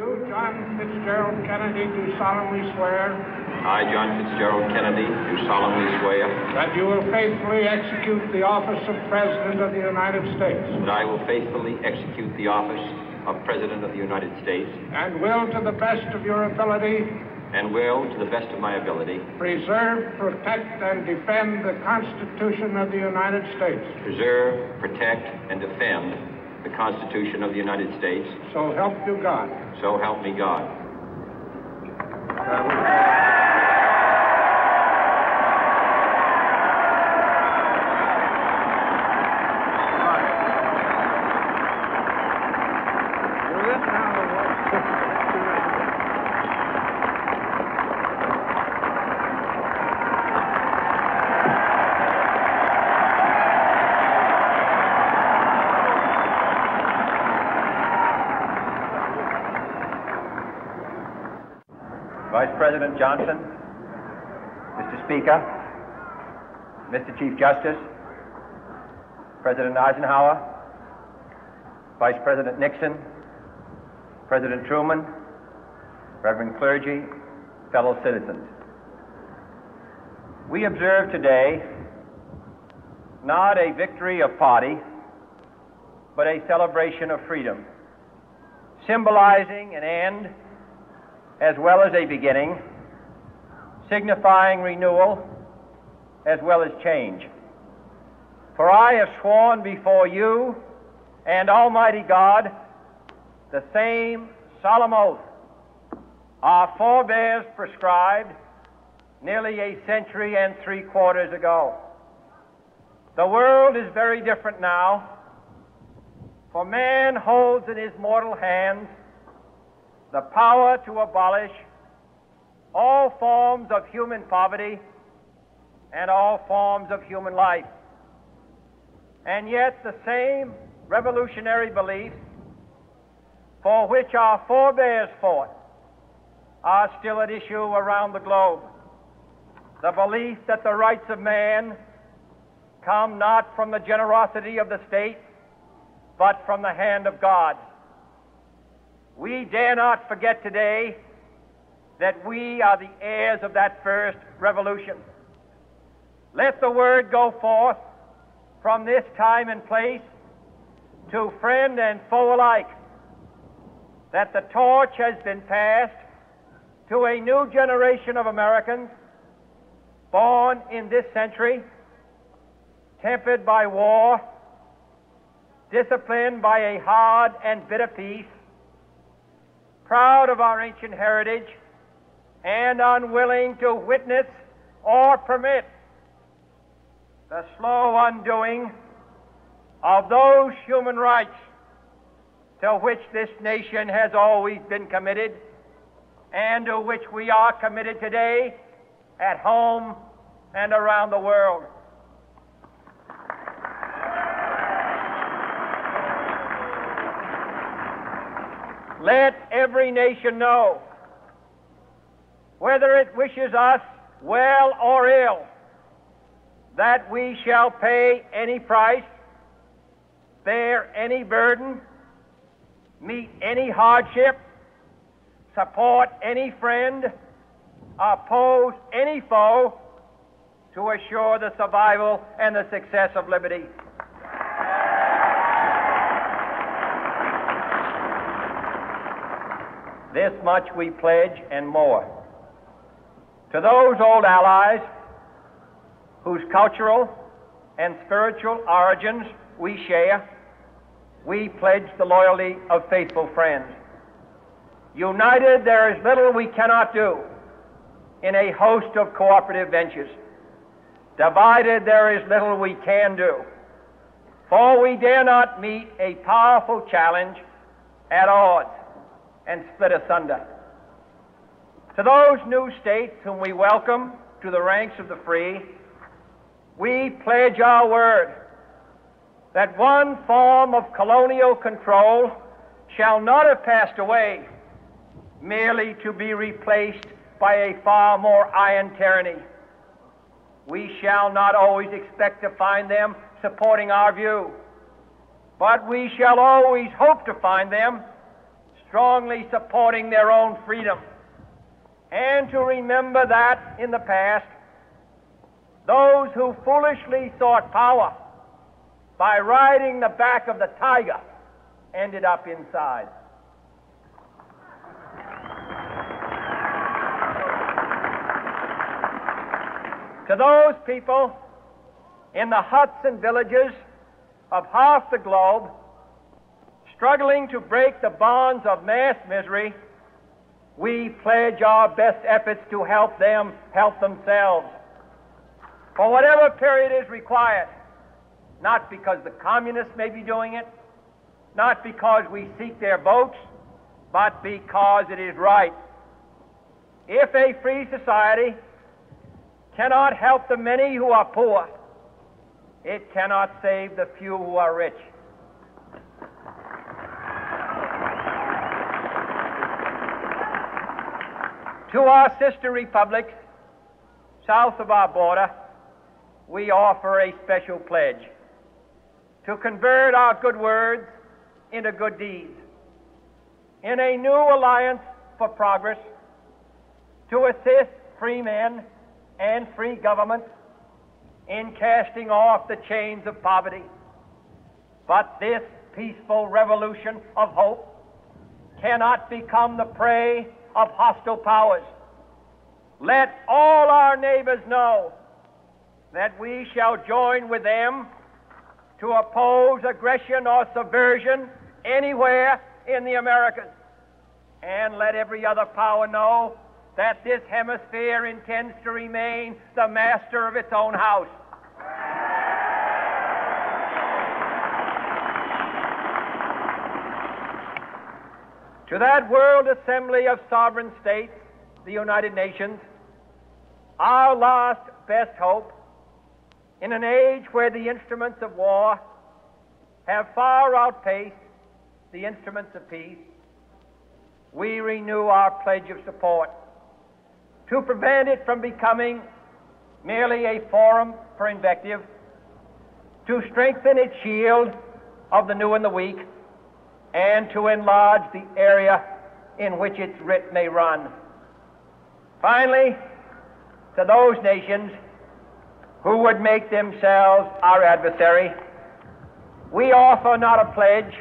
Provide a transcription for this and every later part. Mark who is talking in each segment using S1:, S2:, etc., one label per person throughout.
S1: You, John Fitzgerald Kennedy, do solemnly swear.
S2: I, John Fitzgerald Kennedy, do solemnly swear.
S1: That you will faithfully execute the office of President of the United States.
S2: That I will faithfully execute the office of President of the United States.
S1: And will, to the best of your ability.
S2: And will, to the best of my ability.
S1: Preserve, protect, and defend the Constitution of the United States.
S2: Preserve, protect, and defend the Constitution of the United States.
S1: So help you God.
S2: So help me God.
S3: Vice President Johnson, Mr. Speaker, Mr. Chief Justice, President Eisenhower, Vice President Nixon, President Truman, Reverend clergy, fellow citizens. We observe today not a victory of party, but a celebration of freedom, symbolizing an end as well as a beginning, signifying renewal as well as change. For I have sworn before you and Almighty God the same solemn oath our forebears prescribed nearly a century and 3/4 ago. The world is very different now, for man holds in his mortal hands the power to abolish all forms of human poverty and all forms of human life. And yet the same revolutionary beliefs for which our forebears fought are still at issue around the globe. The belief that the rights of man come not from the generosity of the state, but from the hand of God. We dare not forget today that we are the heirs of that first revolution. Let the word go forth from this time and place to friend and foe alike that the torch has been passed to a new generation of Americans born in this century, tempered by war, disciplined by a hard and bitter peace, proud of our ancient heritage, and unwilling to witness or permit the slow undoing of those human rights to which this nation has always been committed and to which we are committed today at home and around the world. Let every nation know, whether it wishes us well or ill, that we shall pay any price, bear any burden, meet any hardship, support any friend, oppose any foe to assure the survival and the success of liberty. This much we pledge and more. To those old allies whose cultural and spiritual origins we share, we pledge the loyalty of faithful friends. United, there is little we cannot do in a host of cooperative ventures. Divided, there is little we can do, for we dare not meet a powerful challenge at odds and split asunder. To those new states whom we welcome to the ranks of the free, we pledge our word that one form of colonial control shall not have passed away merely to be replaced by a far more iron tyranny. We shall not always expect to find them supporting our view, but we shall always hope to find them strongly supporting their own freedom, and to remember that in the past, those who foolishly sought power by riding the back of the tiger ended up inside. To those people in the huts and villages of half the globe struggling to break the bonds of mass misery, we pledge our best efforts to help them help themselves for whatever period is required, not because the communists may be doing it, not because we seek their votes, but because it is right. If a free society cannot help the many who are poor, it cannot save the few who are rich. To our sister republics south of our border, we offer a special pledge to convert our good words into good deeds, in a new alliance for progress, to assist free men and free governments in casting off the chains of poverty. But this peaceful revolution of hope cannot become the prey of hostile powers. Let all our neighbors know that we shall join with them to oppose aggression or subversion anywhere in the Americas. And let every other power know that this hemisphere intends to remain the master of its own house. To that World Assembly of Sovereign States, the United Nations, our last best hope, in an age where the instruments of war have far outpaced the instruments of peace, we renew our pledge of support to prevent it from becoming merely a forum for invective, to strengthen its shield of the new and the weak, and to enlarge the area in which its writ may run. Finally, to those nations who would make themselves our adversary, we offer not a pledge,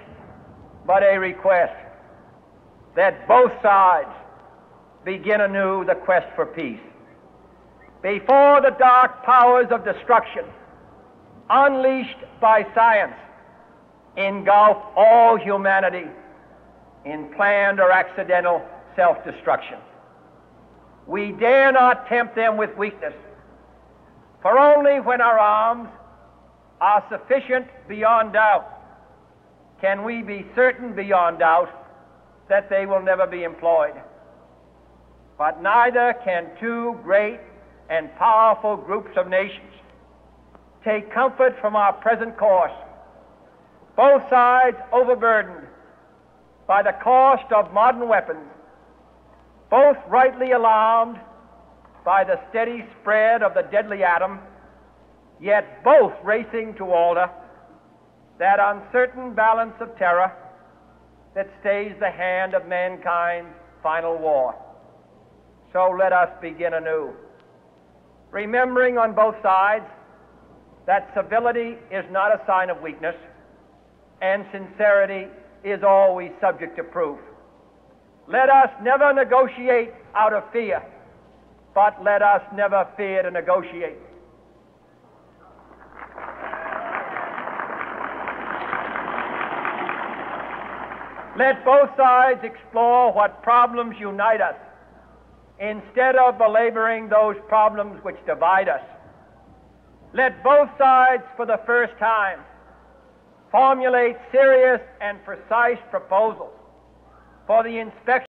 S3: but a request that both sides begin anew the quest for peace. Before the dark powers of destruction, unleashed by science, engulf all humanity in planned or accidental self-destruction, we dare not tempt them with weakness, for only when our arms are sufficient beyond doubt can we be certain beyond doubt that they will never be employed. But neither can two great and powerful groups of nations take comfort from our present course, both sides overburdened by the cost of modern weapons, both rightly alarmed by the steady spread of the deadly atom, yet both racing to alter that uncertain balance of terror that stays the hand of mankind's final war. So let us begin anew, remembering on both sides that civility is not a sign of weakness, and sincerity is always subject to proof. Let us never negotiate out of fear, but let us never fear to negotiate. Let both sides explore what problems unite us, instead of belaboring those problems which divide us. Let both sides, for the first time, formulate serious and precise proposals for the inspection